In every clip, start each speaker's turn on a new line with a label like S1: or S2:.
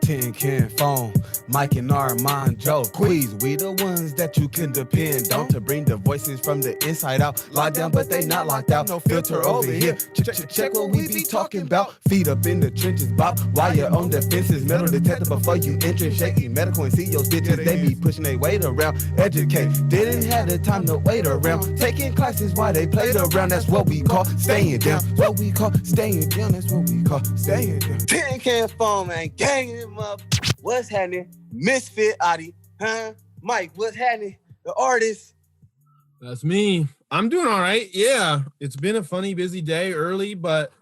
S1: Tin Can Phone, Mike and Armon, Joe, Queaz, we the ones that you can depend on to bring the voices from the inside out. Locked down, but they not locked out. No filter over here. Check what we be talking about. Feet up in the trenches, Bob. While you're on defenses, metal detector before you enter. Shaky medical and see your stitches. They be pushing their weight around. Educate, didn't have the time to wait around. Taking classes while they played around. That's what we call staying down. What we call staying down. That's what we call staying down.
S2: Tin Can Phone, man, gang him up. What's happening? Misfit Adi, huh? Mike, what's happening? The artist.
S3: That's me. I'm doing all right. Yeah, it's been a funny, busy day early, but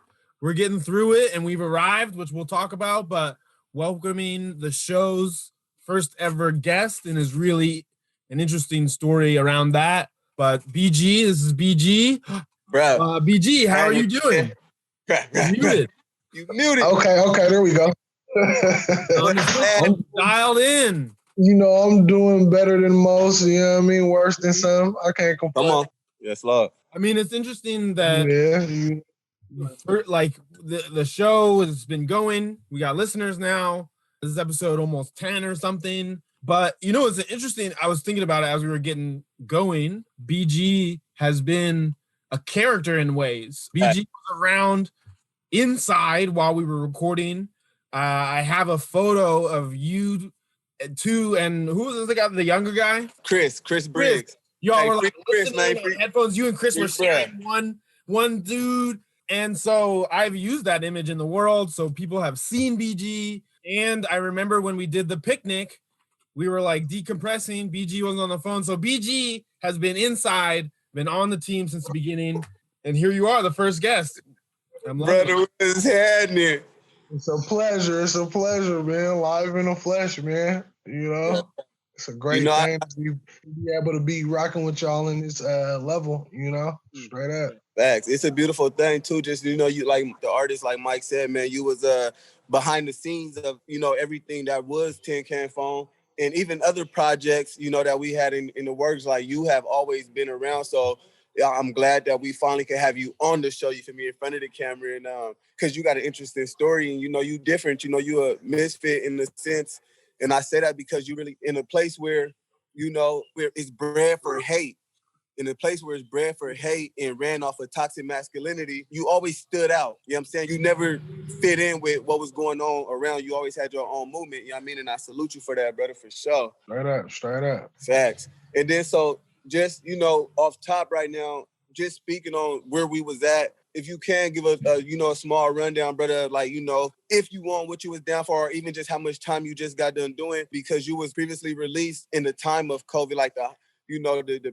S3: we're getting through it and we've arrived, which we'll talk about, but welcoming the show's first ever guest, and is really an interesting story around that. But BG, this is BG.
S2: Bro.
S3: BG, how are you doing? You're muted.
S2: You muted.
S4: Okay, there we go.
S3: I'm dialed in.
S4: You know, I'm doing better than most, you know what I mean? Worse than some. I can't complain.
S2: Come on. Yes, Lord.
S3: I mean, it's interesting that
S4: yeah.
S3: The show has been going. We got listeners now. This is episode almost 10 or something. But, you know, it's interesting. I was thinking about it as we were getting going. BG has been a character in ways. BG was around inside while we were recording. I have a photo of you two, and who was the guy, the younger guy?
S2: Chris Briggs.
S3: Y'all were like
S2: Chris, man,
S3: on headphones. You and Chris were sharing one dude. And so I've used that image in the world. So people have seen BG. And I remember when we did the picnic, we were like decompressing. BG was on the phone. So BG has been inside, been on the team since the beginning. And here you are, the first guest.
S2: Brother, what's happening?
S4: It's a pleasure, man. Live in the flesh, man. You know, it's a great thing to be able to be rocking with y'all in this level, you know, straight up.
S2: Facts. It's a beautiful thing too. Just, you know, you like the artist, like Mike said, man, you was behind the scenes of, you know, everything that was Tin Can Phone and even other projects, you know, that we had in the works. Like, you have always been around. So I'm glad that we finally can have you on the show. You feel me, in front of the camera, and because you got an interesting story, and you know you different. You know you a misfit in the sense, and I say that because you really in a place where, you know, where it's bred for hate. In a place where it's bred for hate and ran off of toxic masculinity, you always stood out. You know what I'm saying? You never fit in with what was going on around. You always had your own movement. You know what I mean? And I salute you for that, brother, for sure.
S4: Straight up.
S2: Facts. And then so just, you know, off top right now, just speaking on where we was at, if you can give us, you know, a small rundown, brother, like, you know, if you want what you was down for, or even just how much time you just got done doing, because you was previously released in the time of COVID, like the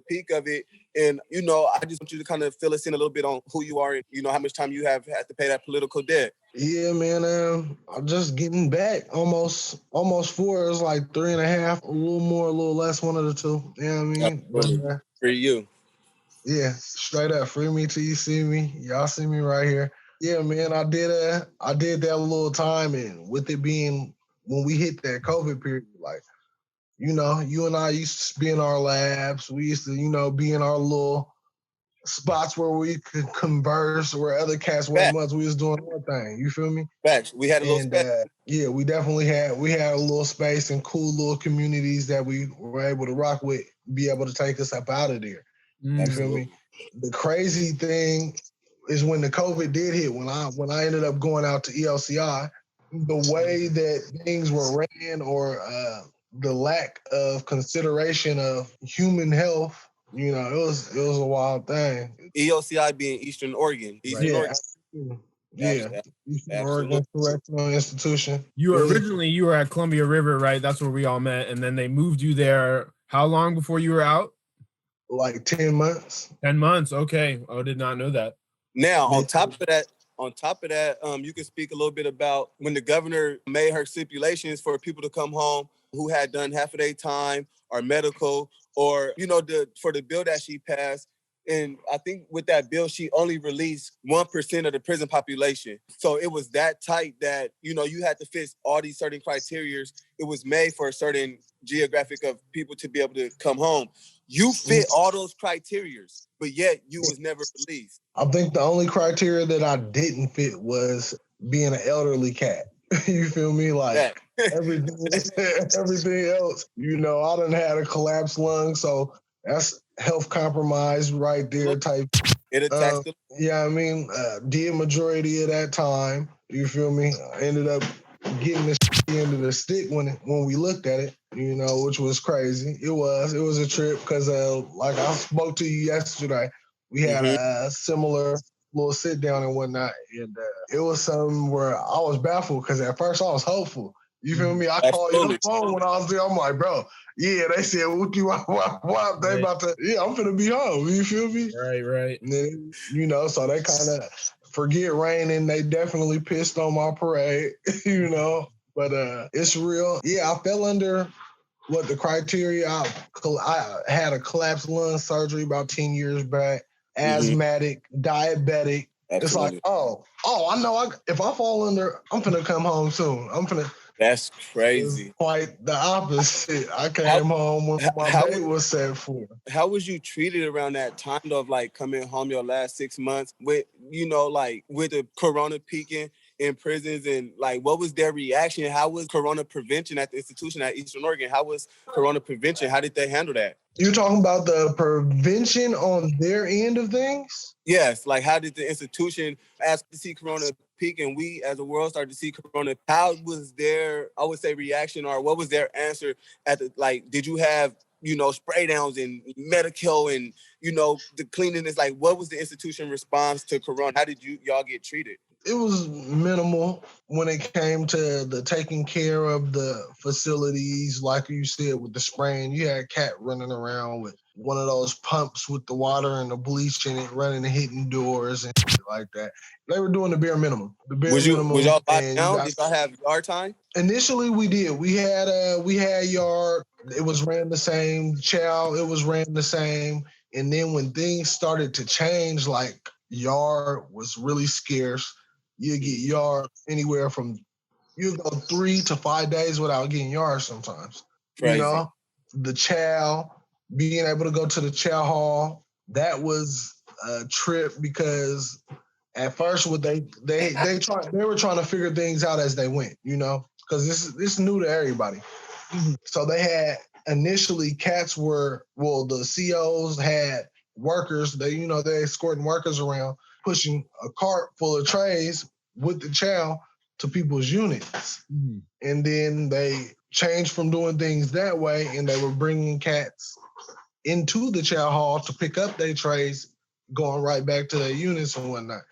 S2: peak of it. And, you know, I just want you to kind of fill us in a little bit on who you are and, you know, how much time you have had to pay that political debt.
S4: Yeah, man, I'm just getting back almost 4. It was like 3.5, a little more, a little less, one of the two. You know what I mean? But,
S2: free you.
S4: Yeah, straight up. Free me till you see me. Y'all see me right here. Yeah, man, I did that a little time, and with it being when we hit that COVID period, like, you know, you and I used to be in our labs. We used to, you know, be in our little spots where we could converse, where other cats weren't much. We was doing our thing. You feel me?
S2: Facts. We had a little space.
S4: Yeah, we definitely had a little space and cool little communities that we were able to rock with, be able to take us up out of there. You feel me? The crazy thing is when the COVID did hit, when I ended up going out to ELCI, the way that things were ran, or the lack of consideration of human health, you know, it was a wild thing.
S2: ELCI being Eastern Oregon.
S4: Eastern Oregon Correctional Institution.
S3: You were at Columbia River, right? That's where we all met, and then they moved you there. How long before you were out?
S4: Like 10 months.
S3: 10 months. Okay. I did not know that.
S2: Now, on top of that, you can speak a little bit about when the governor made her stipulations for people to come home who had done half of their time or medical, or, you know, for the bill that she passed. And I think with that bill, she only released 1% of the prison population. So it was that tight that, you know, you had to fit all these certain criteria. It was made for a certain geographic of people to be able to come home. You fit all those criteria, but yet you was never released.
S4: I think the only criteria that I didn't fit was being an elderly cat. You feel me? Like, everything else, I done had a collapsed lung, so that's health compromise right there type.
S2: It attacks the.
S4: Yeah, I mean, did majority of that time. You feel me? I ended up getting the end of the stick when we looked at it, which was crazy. It was a trip because, like I spoke to you yesterday, we had a similar little sit down and whatnot, and it was something where I was baffled because at first I was hopeful. You feel me? I called you on the phone when I was there. I'm like, bro, yeah, they said, Wookie, wop, they about to, I'm finna be home. You feel me?
S3: Right.
S4: And then, so they kind of forget raining. They definitely pissed on my parade, but it's real. Yeah, I fell under what the criteria. I had a collapsed lung surgery about 10 years back, asthmatic, diabetic.
S2: Absolutely.
S4: It's like, I know if I fall under, I'm finna come home soon.
S2: That's crazy.
S4: Quite the opposite. I came home when my date was set for.
S2: How was you treated around that time of like coming home your last 6 months with, like with the corona peaking in prisons, and like what was their reaction? How was corona prevention at the institution at Eastern Oregon? How was corona prevention? How did they handle that?
S4: You're talking about the prevention on their end of things?
S2: Yes, like how did the institution ask to see corona peak and we as a world started to see corona? How was their, I would say, reaction, or what was their answer at the, like, did you have, spray downs and medical and, the cleanliness? Like, what was the institution response to corona? How did y'all get treated?
S4: It was minimal when it came to the taking care of the facilities. Like you said, with the spraying, you had a cat running around with one of those pumps with the water and the bleach in it, running and hitting doors and shit like that. They were doing the bare minimum.
S2: Was y'all locked down? Did y'all have yard time?
S4: Initially, we did. We had yard. It was ran the same. Chow, it was ran the same. And then when things started to change, like yard was really scarce. You get yard anywhere from, you go 3 to 5 days without getting yard sometimes.
S2: Crazy.
S4: The chow, being able to go to the chow hall, that was a trip because at first what they were trying to figure things out as they went, because this is new to everybody. So they had initially cats were, the COs had workers, they escorting workers around, pushing a cart full of trays with the chow to people's units. And then they changed from doing things that way, and they were bringing cats into the chow hall to pick up their trays, going right back to their units and whatnot.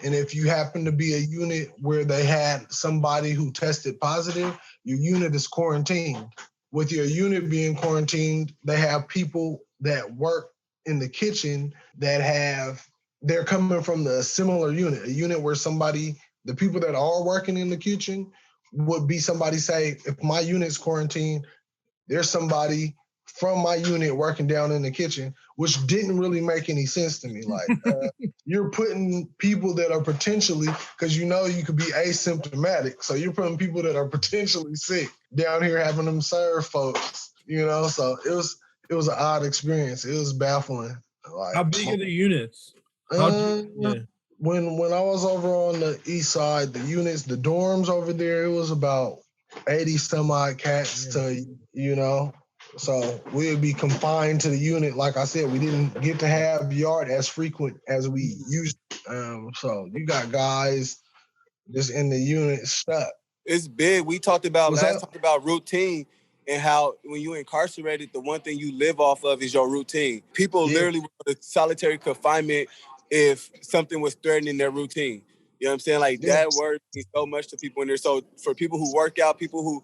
S4: And if you happen to be a unit where they had somebody who tested positive, your unit is quarantined. With your unit being quarantined, they have people that work in the kitchen they're coming from the similar unit, a unit where the people that are working in the kitchen would be somebody, say, if my unit's quarantined, there's somebody from my unit working down in the kitchen, which didn't really make any sense to me. Like, you're putting people that are potentially, because you could be asymptomatic, so you're putting people that are potentially sick down here having them serve folks, so it was an odd experience. It was baffling. Like,
S3: how big are the units?
S4: When I was over on the east side, the units, the dorms over there, it was about 80 some odd cats so we would be confined to the unit. Like I said, we didn't get to have yard as frequent as we used. So you got guys just in the unit stuck.
S2: It's big. We talked about talked about routine and how when you're incarcerated, the one thing you live off of is your routine. People literally were in solitary confinement if something was threatening their routine. You know what I'm saying? Like, that word means so much to people in there. So for people who work out, people who,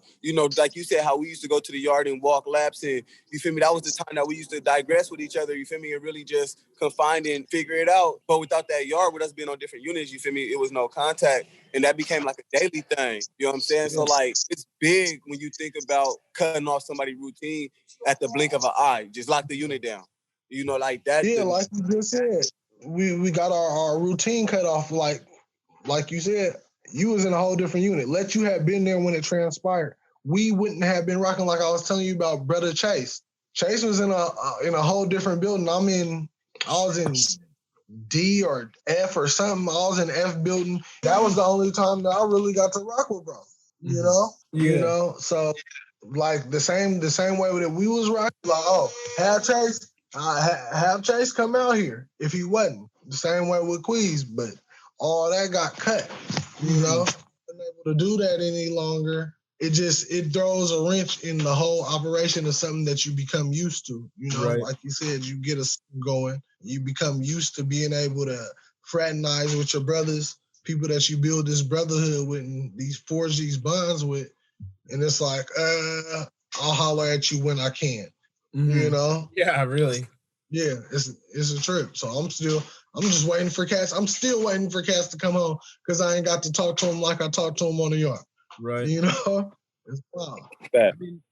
S2: like you said, how we used to go to the yard and walk laps, and you feel me? That was the time that we used to digress with each other, you feel me? And really just confine and figure it out. But without that yard, with us being on different units, you feel me? It was no contact. And that became like a daily thing. You know what I'm saying? So like, it's big when you think about cutting off somebody's routine at the blink of an eye. Just lock the unit down. Like that.
S4: Yeah, like you just said, we got our routine cut off. Like you said, you was in a whole different unit. Let you have been there when it transpired, we wouldn't have been rocking. Like I was telling you about brother Chase. Chase was in a whole different building. I was in D or F or something. I was in F building. That was the only time that I really got to rock with bro. You know,
S3: Yeah.
S4: you know. So like the same way that we was rocking, like, oh, have Chase come out here if he wasn't. The same way with Queaz, but all that got cut. You know, not able to do that any longer. It throws a wrench in the whole operation of something that you become used to. You know,
S3: Right.
S4: like you said, you get a going, you become used to being able to fraternize with your brothers, people that you build this brotherhood with and forge these bonds with. And it's like, I'll holler at you when I can. You know?
S3: Yeah, really.
S4: Yeah, it's a trip. So I'm just waiting for Cass. I'm still waiting for Cass to come home because I ain't got to talk to him like I talked to him on the yard.
S3: Right.
S4: You know? It's wild.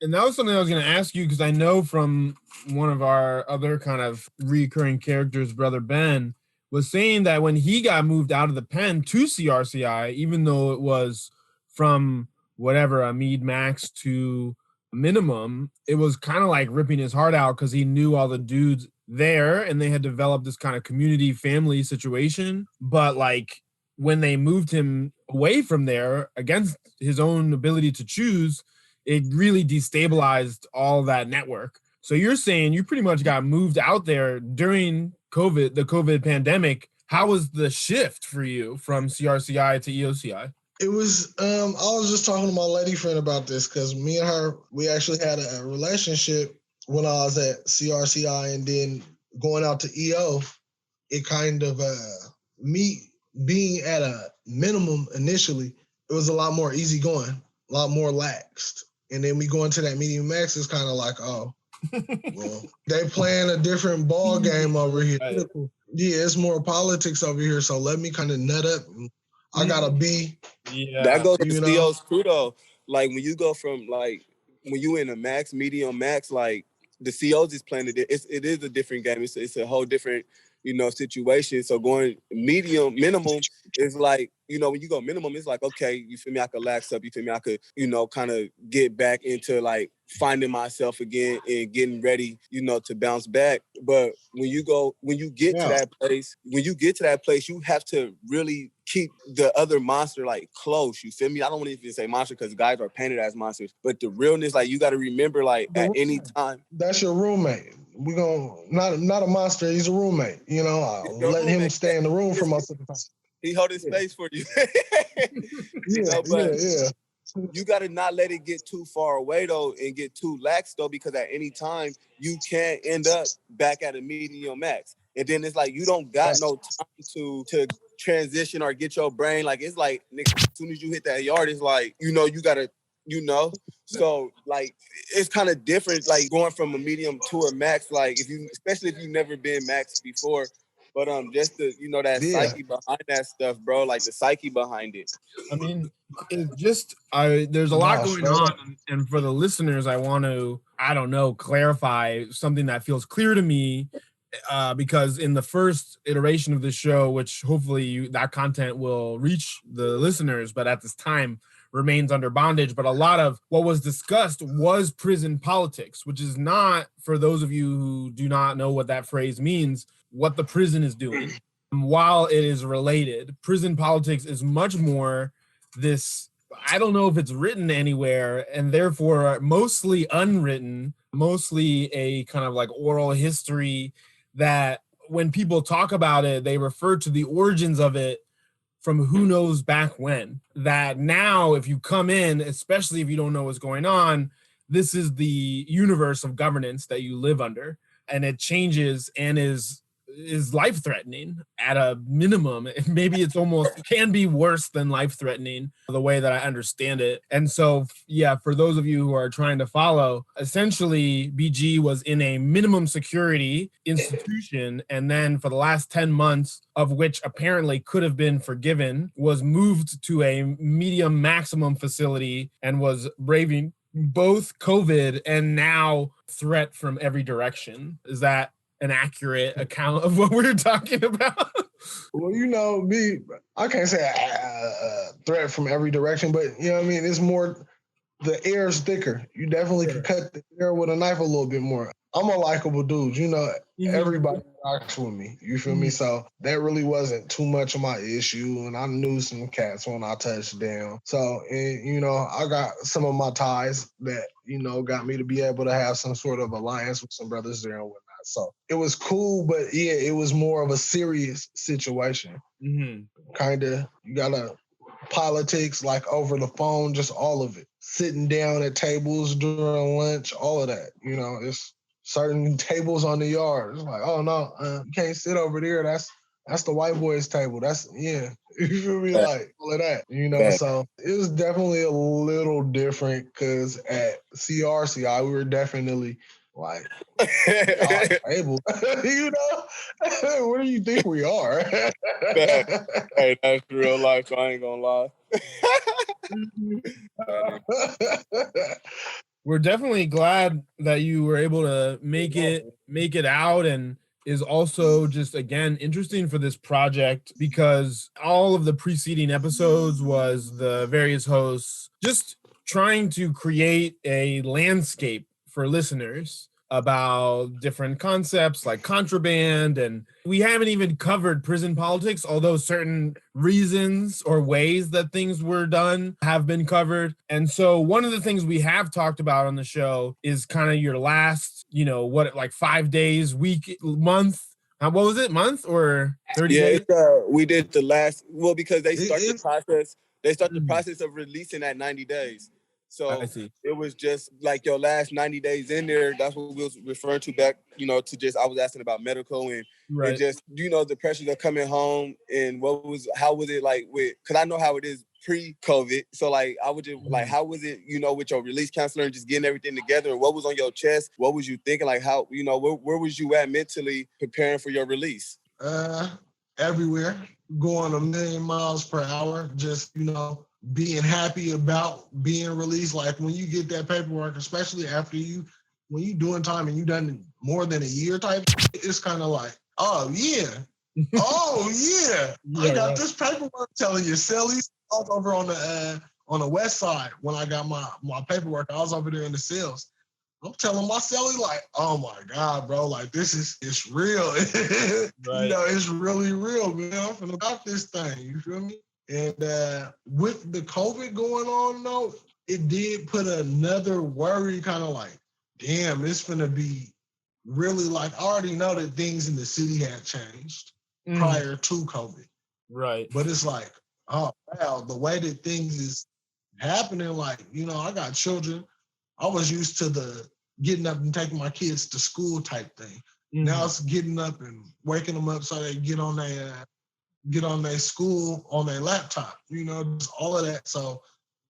S3: And that was something I was going to ask you because I know from one of our other kind of recurring characters, Brother Ben, was saying that when he got moved out of the pen to CRCI, even though it was from whatever, a Mead Max to minimum, it was kind of like ripping his heart out because he knew all the dudes there and they had developed this kind of community family situation. But like when they moved him away from there against his own ability to choose, it really destabilized all that network. So you're saying you pretty much got moved out there during COVID, the COVID pandemic. How was the shift for you from CRCI to EOCI?
S4: It was, I was just talking to my lady friend about this because me and her, we actually had a relationship when I was at CRCI, and then going out to EO, it kind of, me being at a minimum initially, it was a lot more easygoing, a lot more laxed. And then we go into that medium max, it's kind of like, oh, well, they playing a different ball game over here.
S3: Right.
S4: Yeah, it's more politics over here, so let me kind of nut up. I gotta be.
S3: Yeah.
S2: That goes to the CO's crew though. Like when you go from like when you in a max, medium, max, like the COs is playing it. It is a different game. It's a whole different, situation. So going medium, minimum is like, when you go minimum, it's like, okay, you feel me? I could lax up. You feel me? I could, kind of get back into like finding myself again and getting ready, to bounce back. But when you get to that place, you have to really keep the other monster like close. You feel me? I don't want to even say monster because guys are painted as monsters, but the realness, like you got to remember, like at any time.
S4: That's your roommate. We not a monster. He's a roommate. Let him stay in the room for most of the time.
S2: He holding space for you.
S4: Yeah.
S2: You got to not let it get too far away though and get too lax though, because at any time you can end up back at a medium max. And then it's like you don't got no time to transition or get your brain. Like it's like, nigga, as soon as you hit that yard, it's like, you gotta, So like it's kind of different, like going from a medium to a max, like especially if you've never been max before. But just the that psyche behind that stuff, bro, like the psyche behind it.
S3: I mean, it's just there's a lot going on, and for the listeners, I want to, I don't know, clarify something that feels clear to me, because in the first iteration of the show, which hopefully that content will reach the listeners, but at this time remains under bondage. But a lot of what was discussed was prison politics, which is not, for those of you who do not know what that phrase means, what the prison is doing. While it is related, prison politics is much more this, I don't know if it's written anywhere, and therefore mostly unwritten, mostly a kind of like oral history that when people talk about it, they refer to the origins of it from who knows back when. That now, if you come in, especially if you don't know what's going on, this is the universe of governance that you live under, and it changes and is life-threatening at a minimum. Maybe it's almost can be worse than life-threatening, the way that I understand it. And so, yeah, for those of you who are trying to follow, essentially BG was in a minimum security institution, and then for the last 10 months, of which apparently could have been forgiven, was moved to a medium maximum facility and was braving both COVID and now threat from every direction. Is that an accurate account of what we're talking about?
S4: Well, me, I can't say a threat from every direction, but it's more the air is thicker. You definitely can cut the air with a knife a little bit more. I'm a likable dude. Everybody rocks with me. You feel me? So that really wasn't too much of my issue. And I knew some cats when I touched down. So, and, I got some of my ties that, got me to be able to have some sort of alliance with some brothers there and whatnot. So it was cool, but yeah, it was more of a serious situation. Kind of, you got to politics, like over the phone, just all of it. Sitting down at tables during lunch, all of that. It's certain tables on the yard. It's like, oh no, you can't sit over there. That's the white boys' table. You feel me? Like all of that. So it was definitely a little different because at CRCI we were definitely like table. What do you think we are?
S2: Hey, that's real life, so I ain't gonna lie.
S3: We're definitely glad that you were able to make it out, and is also just, again, interesting for this project because all of the preceding episodes was the various hosts just trying to create a landscape for listeners about different concepts like contraband, and we haven't even covered prison politics, although certain reasons or ways that things were done have been covered. And so one of the things we have talked about on the show is kind of your last, 5 days, week, month. What was it, month or 30 days?
S2: We did the last, because they start the process. They start the process of releasing at 90 days. So it was just like your last 90 days in there. That's what we was referring to back, to just, I was asking about medical and just, the pressures of coming home and how was it like because I know how it is pre-COVID. So like, I would just how was it, with your release counselor and just getting everything together, and what was on your chest? What was you thinking? Like how, where was you at mentally preparing for your release?
S4: Everywhere, going 1,000,000 miles per hour, just, being happy about being released. Like when you get that paperwork, especially when you doing time and you done more than a year type, it's kind of like, oh yeah. I got this paperwork telling you, Sally. I was over on the west side when I got my paperwork. I was over there in the cells. I'm telling my celly, like, oh my God, bro, like it's real. It's really real, man. I'm finna got this thing. You feel me? And with the COVID going on, though, it did put another worry, kind of like, damn, it's finna be really like, I already know that things in the city had changed prior to COVID.
S3: Right.
S4: But it's like, oh, wow, the way that things is happening, like, I got children. I was used to the getting up and taking my kids to school type thing. Now it's getting up and waking them up so they get on their school on their laptop, just all of that. So,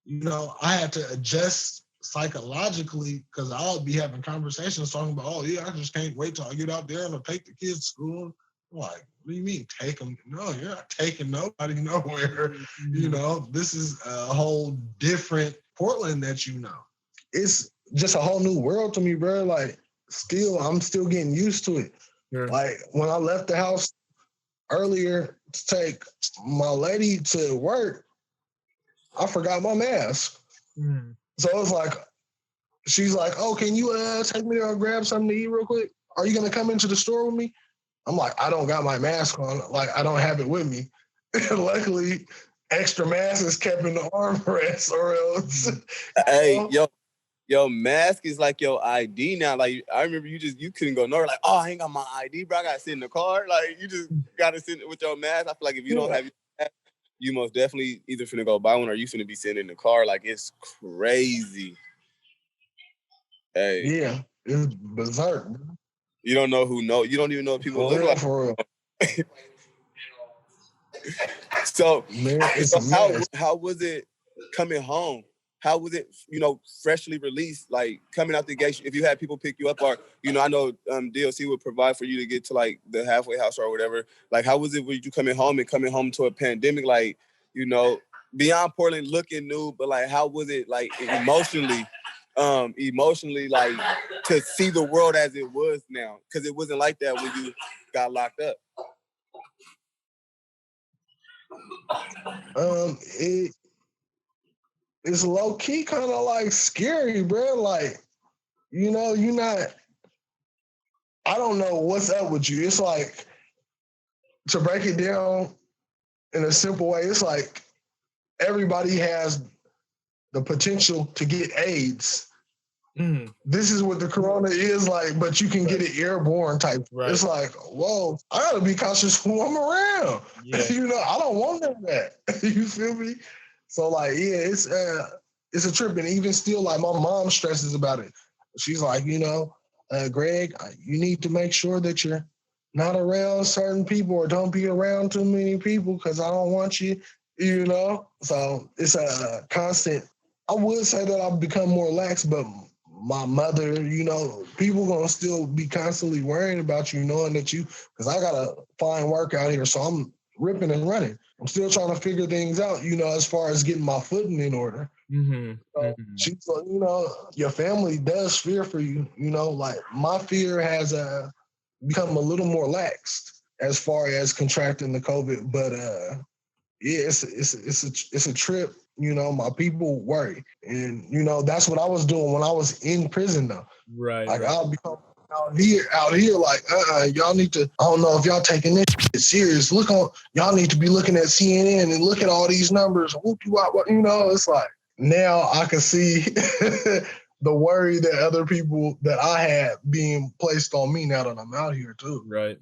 S4: I had to adjust psychologically because I'll be having conversations talking about, oh yeah, I just can't wait till I get out there and I'll take the kids to school. I'm like, what do you mean take them? No, you're not taking nobody nowhere. This is a whole different Portland that It's just a whole new world to me, bro. Like, I'm still getting used to it. Sure. Like, when I left the house earlier to take my lady to work, I forgot my mask. So it was like, she's like, oh, can you take me to grab something to eat real quick? Are you going to come into the store with me? I'm like, I don't got my mask on. Like, I don't have it with me. Luckily, extra mask is kept in the armrest or else.
S2: Hey, your mask is like your ID now. Like, I remember you couldn't go nowhere. Like, oh, I ain't got my ID, bro. I got to sit in the car. Like, you just got to sit with your mask. I feel like if you don't have your mask, you most definitely either finna go buy one or you finna be sitting in the car. Like, it's crazy. Hey.
S4: Yeah, it's berserk.
S2: You don't know who know. You don't even know what people look like. For real. So, how was it coming home? How was it, freshly released, like coming out the gate? If you had people pick you up, or, I know DLC would provide for you to get to like the halfway house or whatever. Like, how was it with you coming home to a pandemic? Like, beyond Portland looking new, but like, how was it like emotionally, like to see the world as it was now? Because it wasn't like that when you got locked up.
S4: it's low key kind of like scary, bro. Like, you know, you're not, I don't know what's up with you. It's like, to break it down in a simple way, it's like everybody has the potential to get AIDS. This is what the corona is like, but you can get it airborne type. Right. It's like, whoa, I gotta be cautious who I'm around. Yeah. You know, I don't want that. You feel me? So like, yeah, it's a trip. And even still, like my mom stresses about it. She's like, you know, Greg, you need to make sure that you're not around certain people or don't be around too many people because I don't want you, you know? So it's a constant. I would say that I've become more lax, but my mother, you know, people gonna still be constantly worrying about you, knowing that you, because I gotta find work out here, so I'm ripping and running. I'm still trying to figure things out, you know, as far as getting my footing in order. So she's like, you know, your family does fear for you, you know, like my fear has become a little more laxed as far as contracting the COVID, but yeah, it's a trip. You know, my people worry. And, you know, that's what I was doing when I was in prison, though. Right. Like, I'll be out here, like, y'all need to, I don't know if y'all taking this shit serious. Y'all need to be looking at CNN and look at all these numbers. You know, it's like, now I can see the worry that other people that I had being placed on me now that I'm out here, too. Right.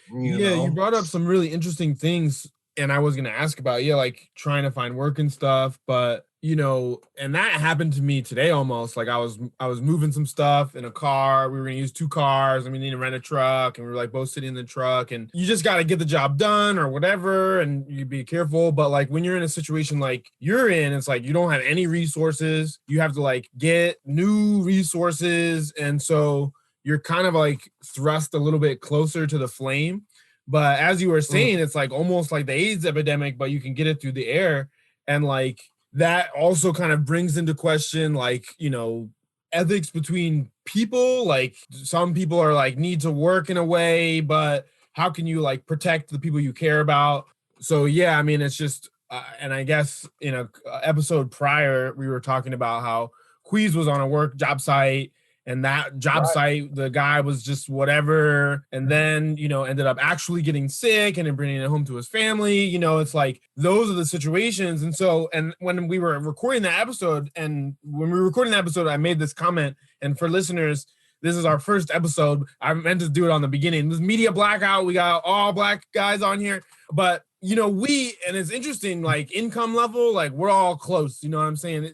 S4: You know? You brought up some really interesting things. And I was going to ask about, like trying to find work and stuff, but you know, and that happened to me today almost. Like I was moving some stuff in a car. We were going to use 2 cars and we need to rent a truck and we were like both sitting in the truck and you just got to get the job done or whatever. And you be careful. But like when you're in a situation like you're in, it's like you don't have any resources. You have to like get new resources. And so you're kind of like thrust a little bit closer to the flame. But as you were saying, it's like almost like the AIDS epidemic, but you can get it through the air. And like that also kind of brings into question, like, you know, ethics between people. Like some people are like need to work in a way, but how can you like protect the people you care about? So, yeah, I mean, it's just and I guess in a episode prior, we were talking about how Queaz was on a work job site. And that job site, the guy was just whatever. And then, you know, ended up actually getting sick and then bringing it home to his family. You know, it's like those are the situations. And so, and when we were recording that episode, I made this comment. And for listeners, this is our first episode. I meant to do it on the beginning. This media blackout. We got all black guys on here. But, you know, and it's interesting, like income level, like we're all close. You know what I'm saying?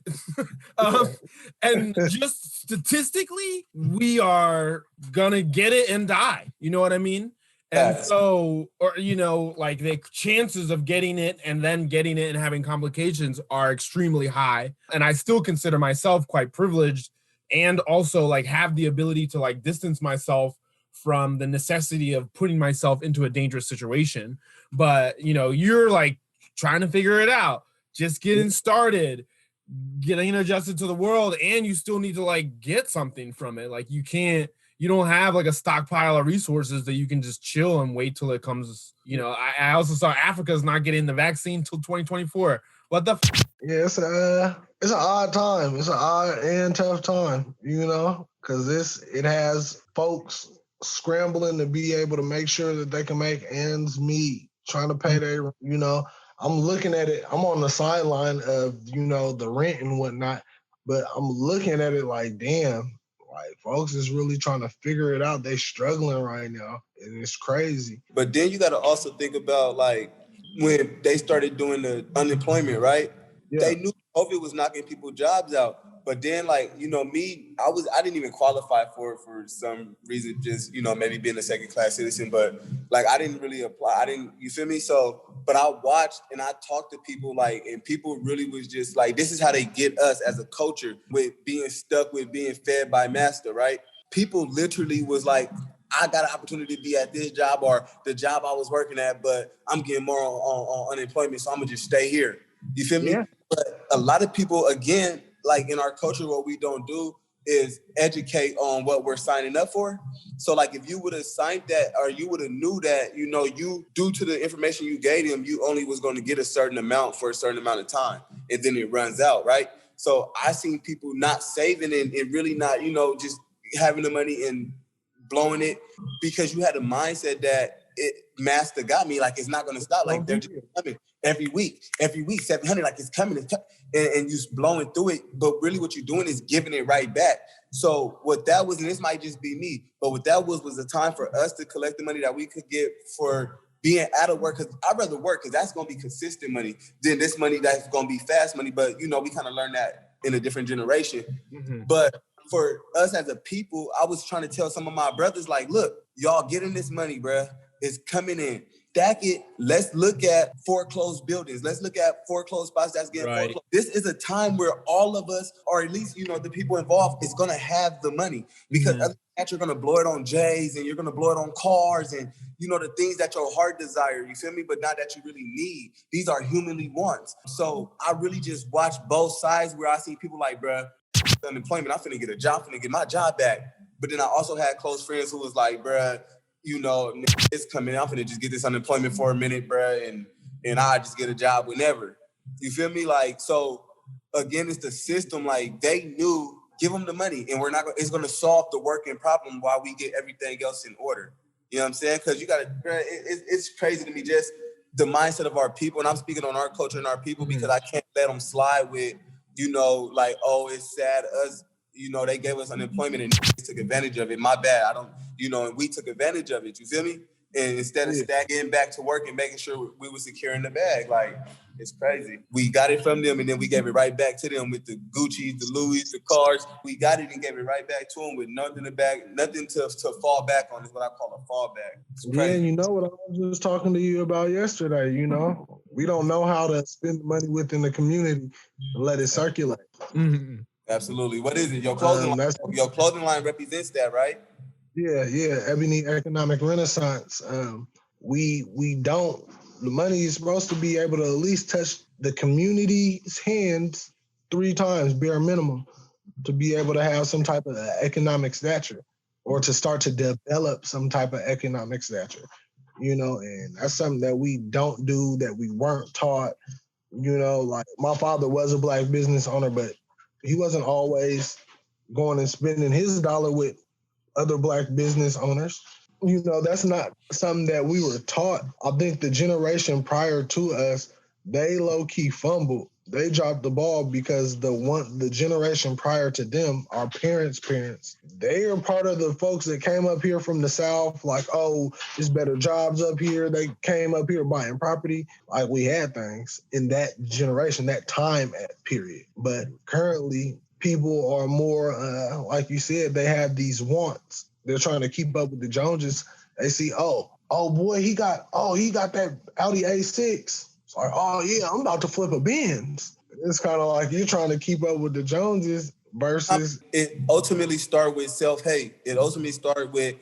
S4: And just statistically, we are gonna get it and die. You know what I mean? And so, or, you know, like the chances of getting it and then getting it and having complications are extremely high. And I still consider myself quite privileged and also like have the ability to like distance myself from the necessity of putting myself into a dangerous situation. But, you know, you're like trying to figure it out, just getting started, getting adjusted to the world, and you still need to like get something from it. Like you don't have like a stockpile of resources that you can just chill and wait till it comes. You know, I also saw Africa's not getting the vaccine till 2024. What the Yeah, it's an odd time. It's an odd and tough time, you know, because it has folks scrambling to be able to make sure that they can make ends meet, trying to pay their, you know. I'm looking at it. I'm on the sideline of, you know, the rent and whatnot, but I'm looking at it like, damn, like folks is really trying to figure it out. They struggling right now, and it's crazy.
S2: But then you got to also think about like when they started doing the unemployment, right? Yeah. They knew COVID was knocking people jobs out. But then, like, you know, I didn't even qualify for it for some reason, just, you know, maybe being a second-class citizen. But, like, I didn't really apply. You feel me? So, but I watched and I talked to people, like, and people really was just like, this is how they get us as a culture with being stuck with being fed by master, right? People literally was like, I got an opportunity to be at this job or the job I was working at, but I'm getting more on unemployment, so I'm going to just stay here. You feel me? Yeah. But a lot of people, again, like in our culture, what we don't do is educate on what we're signing up for. So like if you would have signed that or you would have knew that, you know, you due to the information you gave them, you only was going to get a certain amount for a certain amount of time and then it runs out, right? So I seen people not saving and really not, just having the money and blowing it because you had a mindset that master got me, like it's not gonna stop. Like they're just coming every week, 700, like it's coming, and you blowing through it. But really what you're doing is giving it right back. So what that was, and this might just be me, but what that was a time for us to collect the money that we could get for being out of work. Because I'd rather work because that's going to be consistent money than this money that's going to be fast money. But, we kind of learned that in a different generation. Mm-hmm. But for us as a people, I was trying to tell some of my brothers, like, look, y'all getting this money, bruh. It's coming in. Stack it. Let's look at foreclosed buildings. Let's look at foreclosed spots that's getting foreclosed. This is a time where all of us, or at least, the people involved, is going to have the money. Because other than that, you're going to blow it on J's and you're going to blow it on cars and, the things that your heart desire, you feel me? But not that you really need. These are humanly wants. So I really just watch both sides where I see people like, bruh, unemployment, I'm finna get a job, finna get my job back. But then I also had close friends who was like, bruh, it's coming. I'm finna just get this unemployment for a minute, bruh, and I just get a job whenever. You feel me? Like, so again, it's the system. Like, they knew, give them the money, and it's gonna solve the working problem while we get everything else in order. You know what I'm saying? Because it's crazy to me, just the mindset of our people, and I'm speaking on our culture and our people because I can't let them slide with, like, oh, it's sad us. They gave us unemployment and took advantage of it. My bad. I don't, and we took advantage of it. You feel me? And instead of getting back to work and making sure we were securing the bag, like, it's crazy. We got it from them and then we gave it right back to them with the Gucci's, the Louis, the cars. We got it and gave it right back to them with nothing to fall back on is what I call a fallback.
S4: Yeah, and you know what I was just talking to you about yesterday, we don't know how to spend money within the community and let it circulate.
S2: Mm-hmm. Absolutely. What is it? Your clothing line represents that, right? Yeah. Ebony Economic Renaissance.
S4: The money is supposed to be able to at least touch the community's hands 3 times, bare minimum, to be able to have some type of economic stature or to start to develop some type of economic stature, and that's something that we don't do, that we weren't taught. Like, my father was a Black business owner, but he wasn't always going and spending his dollar with other Black business owners. That's not something that we were taught. I think the generation prior to us, they low-key fumbled. They dropped the ball because the generation prior to them, our parents, they are part of the folks that came up here from the South, like, oh, there's better jobs up here. They came up here buying property. Like, we had things in that generation, that time period. But currently, people are more, like you said, they have these wants. They're trying to keep up with the Joneses. They see, oh boy, he got that Audi A6. It's like, oh yeah, I'm about to flip a Benz. It's kind of like you're trying to keep up with the Joneses versus.
S2: It ultimately starts with self-hate. It ultimately starts with,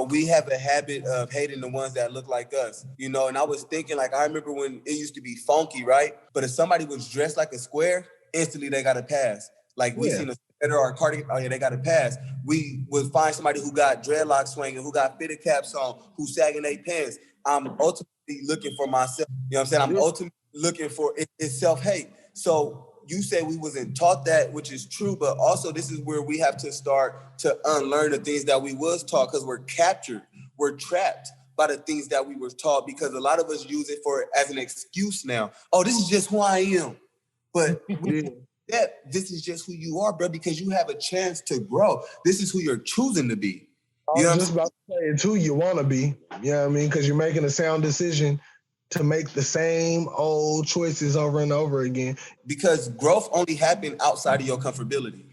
S2: we have a habit of hating the ones that look like us, and I was thinking, like, I remember when it used to be funky, right? But if somebody was dressed like a square, instantly they got a pass. Like, we seen a sweater or a cardigan, oh yeah, they got a pass. We would find somebody who got dreadlocks swinging, who got fitted caps on, who's sagging their pants. I'm ultimately looking for myself. You know what I'm saying? I'm ultimately looking for it's self-hate. So you say we wasn't taught that, which is true, but also this is where we have to start to unlearn the things that we was taught, because we're captured, we're trapped by the things that we were taught, because a lot of us use it as an excuse now. Oh, this is just who I am. But this is just who you are, bro, because you have a chance to grow. This is who you're choosing to be.
S4: I was just about to say, it's who you want to be. You know what I mean? Because you're making a sound decision to make the same old choices over and over again.
S2: Because growth only happens outside of your comfortability.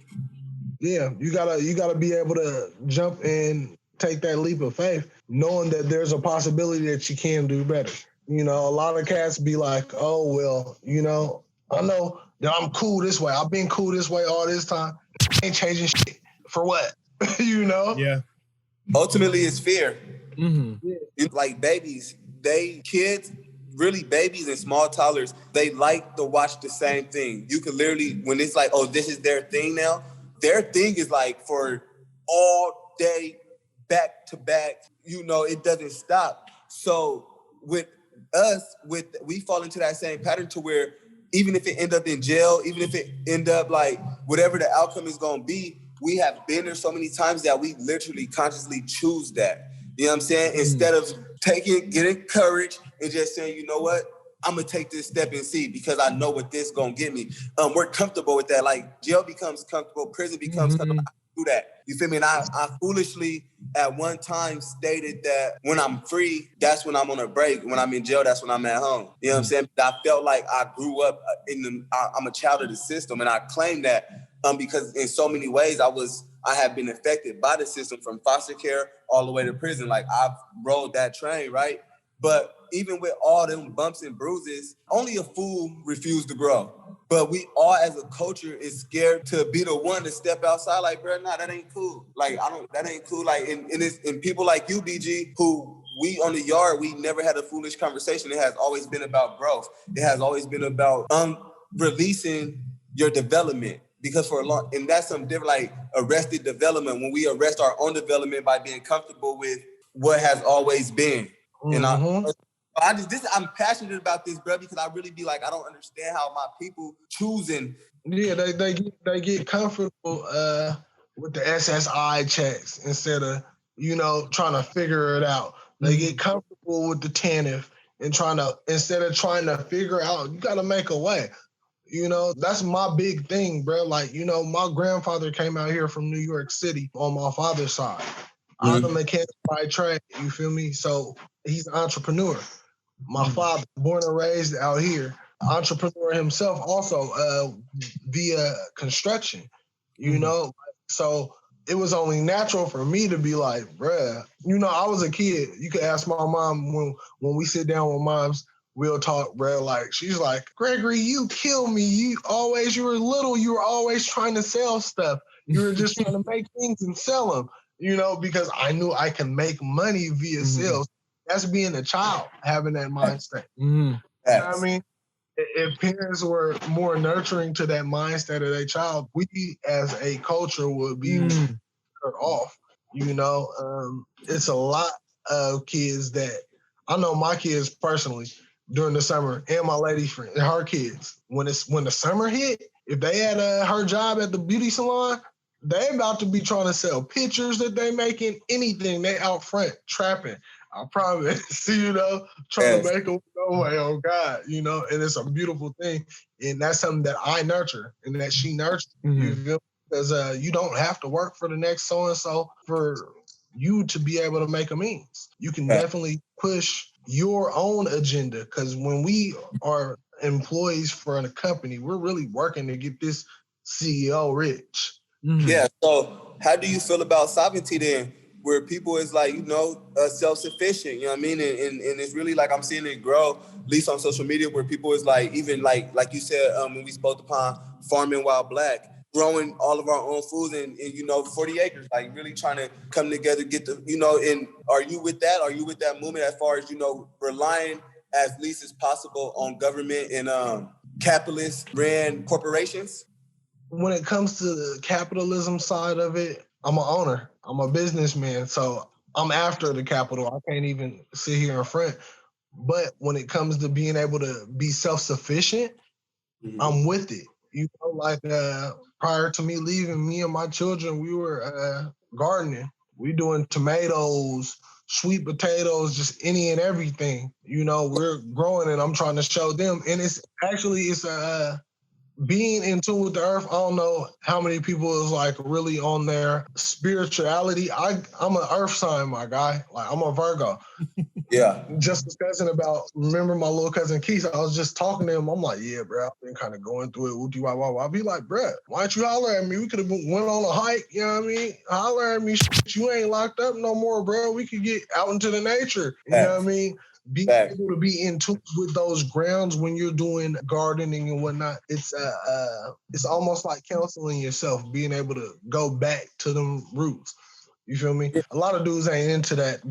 S4: Yeah, you gotta be able to jump and take that leap of faith, knowing that there's a possibility that you can do better. A lot of cats be like, oh, well, I know that I'm cool this way. I've been cool this way all this time. Ain't changing shit. For what?
S3: Yeah.
S2: Ultimately, it's fear. Mm-hmm. It's like babies. Kids, really babies and small toddlers, they like to watch the same thing. You can literally, when it's like, oh, this is their thing now, their thing is like for all day, back to back, it doesn't stop. So with us, we fall into that same pattern to where even if it end up in jail, even if it end up like whatever the outcome is going to be, we have been there so many times that we literally consciously choose that. You know what I'm saying? Instead of getting courage and just saying, you know what? I'm going to take this step and see because I know what this going to get me. We're comfortable with that. Like jail becomes comfortable, prison becomes comfortable. I do that. You feel me? And I foolishly at one time stated that when I'm free, that's when I'm on a break. When I'm in jail, that's when I'm at home. You know what I'm saying? I felt like I grew up I'm a child of the system, and I claim that because in so many ways I have been affected by the system from foster care all the way to prison. Like I've rode that train, right? But even with all them bumps and bruises, only a fool refused to grow. But we all as a culture is scared to be the one to step outside like, bro, nah, that ain't cool. Like, that ain't cool. Like, and people like you, BG, who we on the yard, we never had a foolish conversation. It has always been about growth. It has always been about releasing your development. Because for a long, and that's some different, like arrested development, when we arrest our own development by being comfortable with what has always been. And I'm passionate about this, bro, because I really be like, I don't understand how my people choosing.
S4: Yeah, they get comfortable with the SSI checks instead of, trying to figure it out. They get comfortable with the TANF and instead of trying to figure out, you got to make a way. That's my big thing, bro. Like, my grandfather came out here from New York City on my father's side. I'm a mechanic by trade, you feel me? So he's an entrepreneur. My father, born and raised out here, entrepreneur himself also via construction, So it was only natural for me to be like, bruh, I was a kid. You could ask my mom when we sit down with moms, we'll talk, bro. Like, she's like, Gregory, you kill me. You were little, you were always trying to sell stuff. You were just trying to make things and sell them, because I knew I can make money via sales. That's being a child, having that mindset. You know what I mean? If parents were more nurturing to that mindset of their child, we as a culture would be better off. It's a lot of kids that I know my kids personally during the summer, and my lady friend, her kids. When the summer hit, if they had her job at the beauty salon, they about to be trying to sell pictures that they making, anything. They out front trapping. I promise, trying to make them go away. Oh God, and it's a beautiful thing, and that's something that I nurture and that she nurtures. You feel? Because you don't have to work for the next so and so for you to be able to make a means. You can definitely push your own agenda, because when we are employees for a company, we're really working to get this CEO rich.
S2: Yeah. So how do you feel about sovereignty then, where people is like, self-sufficient, you know what I mean? And it's really like I'm seeing it grow, at least on social media, where people is like, even like you said, when we spoke upon farming while Black, growing all of our own foods in 40 acres, like really trying to come together, get the, and are you with that? Are you with that movement as far as, relying as least as possible on government and capitalist ran corporations?
S4: When it comes to the capitalism side of it, I'm an owner. I'm a businessman. So I'm after the capital. I can't even sit here in front. But when it comes to being able to be self-sufficient, I'm with it. Prior to me leaving, me and my children, we were gardening. We doing tomatoes, sweet potatoes, just any and everything. We're growing, and I'm trying to show them. And it's being in tune with the earth. I don't know how many people is like really on their spirituality. I'm an earth sign, my guy. Like, I'm a Virgo.
S2: Yeah.
S4: Just discussing about, remember my little cousin Keith, I was just talking to him. I'm like, yeah, bro, I've been kind of going through it. I'll be like, bro, why don't you holler at me? We could have went on a hike, you know what I mean? Holler at me. You ain't locked up no more, bro. We could get out into the nature. You know what I mean? Being able to be in tune with those grounds when you're doing gardening and whatnot, it's almost like counseling yourself, being able to go back to them roots. You feel me? A lot of dudes ain't into that.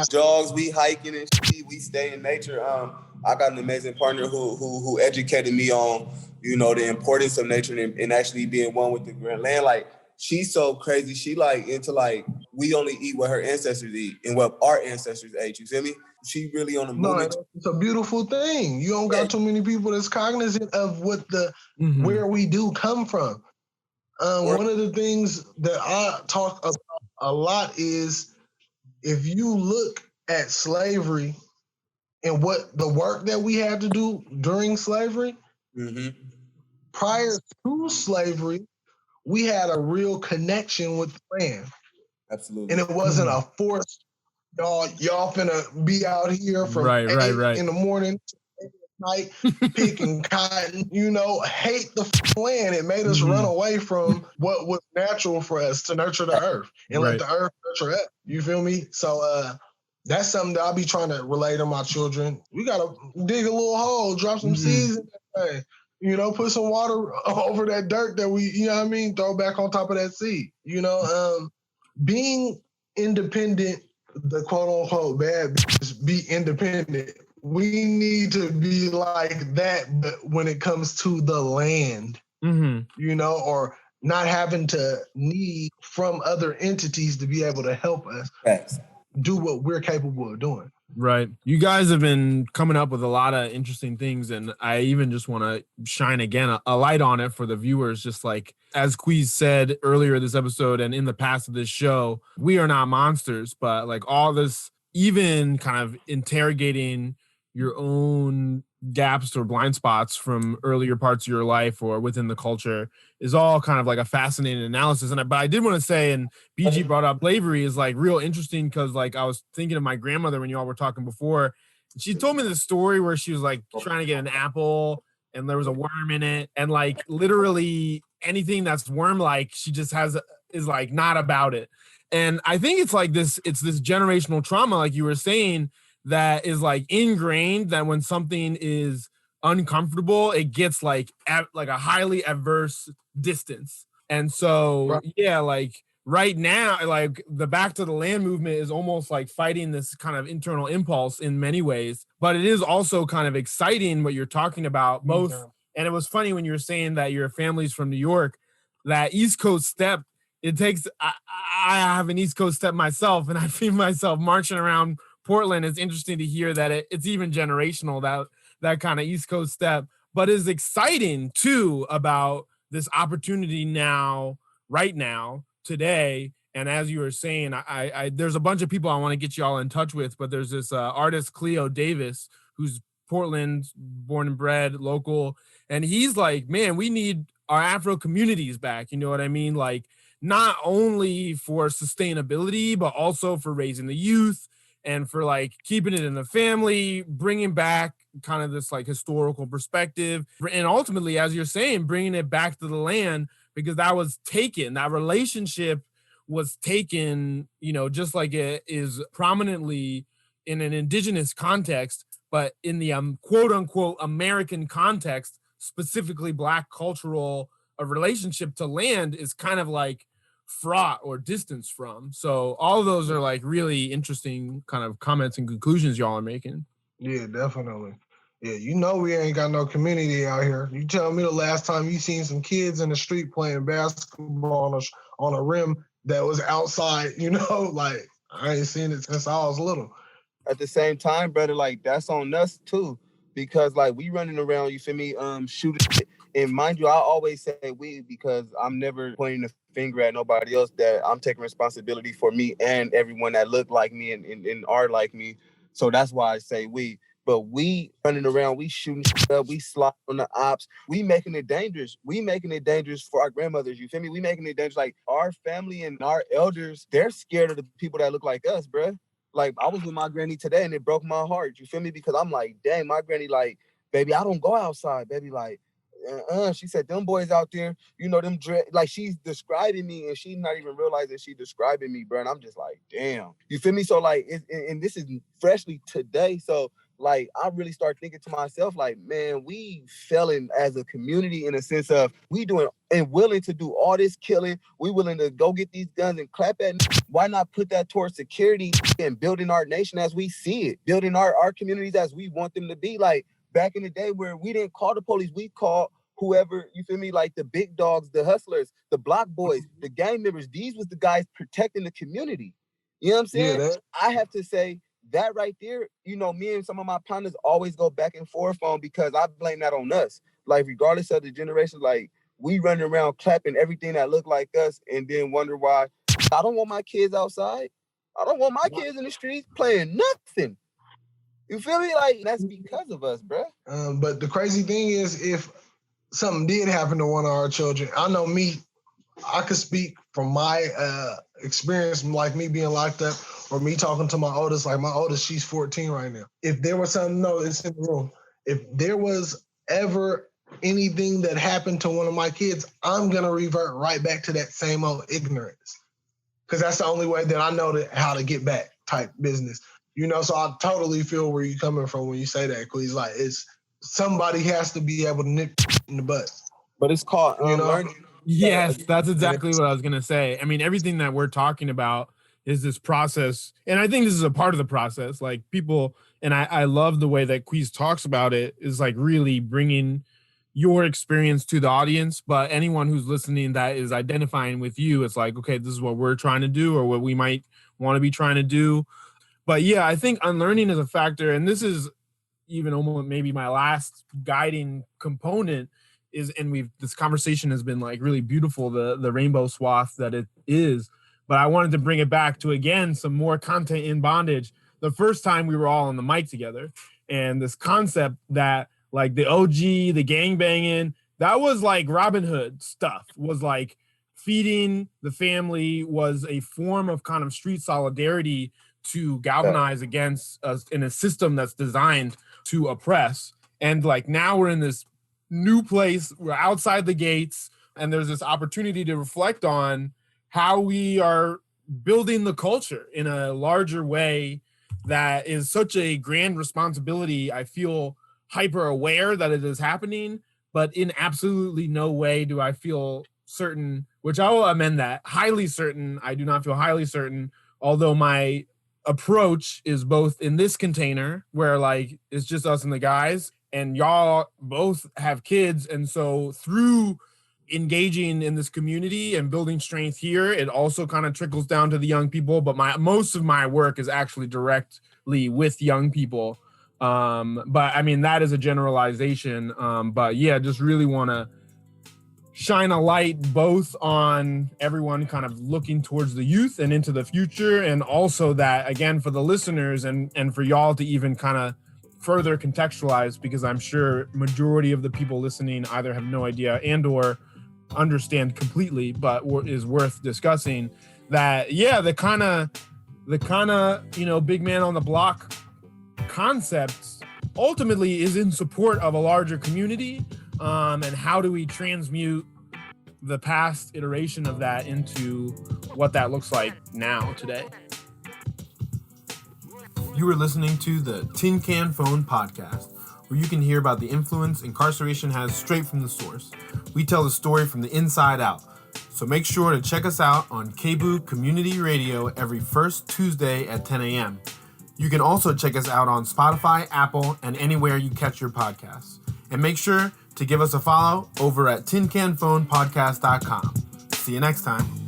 S2: Jogs, we hiking and shit, we stay in nature. I got an amazing partner who educated me on, the importance of nature and actually being one with the grand land. Like, she's so crazy. She like into like, we only eat what her ancestors eat and what our ancestors ate. You feel me? She really on the
S4: No,
S2: moon.
S4: it's a beautiful thing. You don't got too many people that's cognizant of what where we do come from. One of the things that I talk about a lot is if you look at slavery and what the work that we had to do during slavery, prior to slavery, we had a real connection with the land.
S2: Absolutely.
S4: And it wasn't a forced, y'all finna be out here from 8 in the morning to 8 at night picking cotton, hate the land. It made us run away from what was natural for us to nurture the earth and let the earth nurture us. You feel me? So that's something that I'll be trying to relay to my children. We gotta dig a little hole, drop some seeds in that thing. Put some water over that dirt that we, throw back on top of that seed. Being independent, the quote unquote bad bitches be independent. We need to be like that, but when it comes to the land, or not having to need from other entities to be able to help us do what we're capable of doing.
S3: Right. You guys have been coming up with a lot of interesting things, and I even just want to shine again a light on it for the viewers. Just like as Queaz said earlier this episode and in the past of this show, we are not monsters, but like all this, even kind of interrogating your own gaps or blind spots from earlier parts of your life or within the culture is all kind of like a fascinating analysis. But I did want to say, and BG brought up slavery is like real interesting because like I was thinking of my grandmother when you all were talking before. She told me this story where she was like trying to get an apple and there was a worm in it, and like literally anything that's worm-like, she just is like not about it. And I think it's like this generational trauma, like you were saying, that is like ingrained, that when something is uncomfortable, it gets like a highly adverse distance. And so, like right now, like the Back to the Land movement is almost like fighting this kind of internal impulse in many ways, but it is also kind of exciting what you're talking about both. And it was funny when you were saying that your family's from New York, that East Coast step, it takes, I have an East Coast step myself, and I feel myself marching around Portland. It's interesting to hear that it's even generational, that kind of East Coast step, but is exciting too about this opportunity now, right now, today. And as you were saying, I there's a bunch of people I want to get you all in touch with, but there's this artist, Cleo Davis, who's Portland, born and bred, local. And he's like, man, we need our Afro communities back. You know what I mean? Like not only for sustainability, but also for raising the youth and for like keeping it in the family, bringing back kind of this like historical perspective. And ultimately, as you're saying, bringing it back to the land, because that was taken, that relationship was taken, just like it is prominently in an indigenous context, but in the quote unquote American context, specifically Black cultural, a relationship to land is kind of like fraught or distance from. So all of those are like really interesting kind of comments and conclusions y'all are making.
S4: Yeah, definitely. Yeah, we ain't got no community out here. You tell me the last time you seen some kids in the street playing basketball on a rim that was outside, like I ain't seen it since I was little.
S2: At the same time, brother, like that's on us too, because like we running around, you feel me, shooting shit. And mind you, I always say we because I'm never pointing the finger at nobody else, that I'm taking responsibility for me and everyone that look like me and are like me. So that's why I say we. But we running around, we shooting shit up, we slide on the ops, we making it dangerous. We making it dangerous for our grandmothers, you feel me? We making it dangerous. Like our family and our elders, they're scared of the people that look like us, bruh. Like I was with my granny today and it broke my heart, you feel me? Because I'm like, dang, my granny like, baby, I don't go outside, baby, like, she said, them boys out there, them like she's describing me and she's not even realizing she's describing me, bro. And I'm just like, damn, you feel me? So like, and this is freshly today. So like, I really start thinking to myself, like, man, we failing as a community in a sense of we doing and willing to do all this killing. We willing to go get these guns and clap at. Why not put that towards security and building our nation as we see it, building our communities as we want them to be? Like back in the day where we didn't call the police, we called whoever, you feel me, like the big dogs, the hustlers, the block boys, the gang members, these was the guys protecting the community. You know what I'm saying?
S4: Yeah,
S2: I have to say that right there, you know, me and some of my partners always go back and forth on, because I blame that on us. Like, regardless of the generation, like, we running around clapping everything that look like us and then wonder why I don't want my kids outside. I don't want my kids in the streets playing nothing. You feel me? Like, that's because of us, bro.
S4: But the crazy thing is, if something did happen to one of our children, I know me, I could speak from my experience, like me being locked up or me talking to my oldest. Like my oldest, she's 14 right now. If there was something, no, it's in the room. If there was ever anything that happened to one of my kids, I'm going to revert right back to that same old ignorance. Because that's the only way that I know how to get back type business. You know, so I totally feel where you're coming from when you say that, Queaz. Like, it's somebody has to be able to nip in the butt.
S2: But it's called unlearning.
S3: Yes, that's exactly what I was going to say. I mean, everything that we're talking about is this process. And I think this is a part of the process. Like, people, and I love the way that Queaz talks about it, is like really bringing your experience to the audience. But anyone who's listening that is identifying with you, it's like, okay, this is what we're trying to do, or what we might want to be trying to do. But yeah, I think unlearning is a factor. And this is even almost maybe my last guiding component is, and this conversation has been like really beautiful, the rainbow swath that it is. But I wanted to bring it back to, again, some more content in bondage. The first time we were all on the mic together, and this concept that like the OG, the gangbanging, that was like Robin Hood stuff, was like feeding the family, was a form of kind of street solidarity to galvanize against us in a system that's designed to oppress. And like now we're in this new place, we're outside the gates, and there's this opportunity to reflect on how we are building the culture in a larger way that is such a grand responsibility. I feel hyper aware that it is happening, but in absolutely no way do I feel certain, which I will amend that, highly certain. I do not feel highly certain, although my approach is both in this container where like it's just us and the guys, and y'all both have kids. And so through engaging in this community and building strength here, it also kind of trickles down to the young people. But most of my work is actually directly with young people. But I mean, that is a generalization. But yeah, just really want to shine a light both on everyone kind of looking towards the youth and into the future, and also that, again, for the listeners and for y'all to even kind of further contextualize, because I'm sure majority of the people listening either have no idea and or understand completely, but is worth discussing that, yeah, the kind of, you know, big man on the block concepts ultimately is in support of a larger community. And how do we transmute the past iteration of that into what that looks like now, today? You are listening to the Tin Can Phone podcast, where you can hear about the influence incarceration has straight from the source. We tell the story from the inside out. So make sure to check us out on KBOO Community Radio every first Tuesday at 10 a.m. You can also check us out on Spotify, Apple, and anywhere you catch your podcasts. And make sure to give us a follow over at tincanphonepodcast.com. See you next time.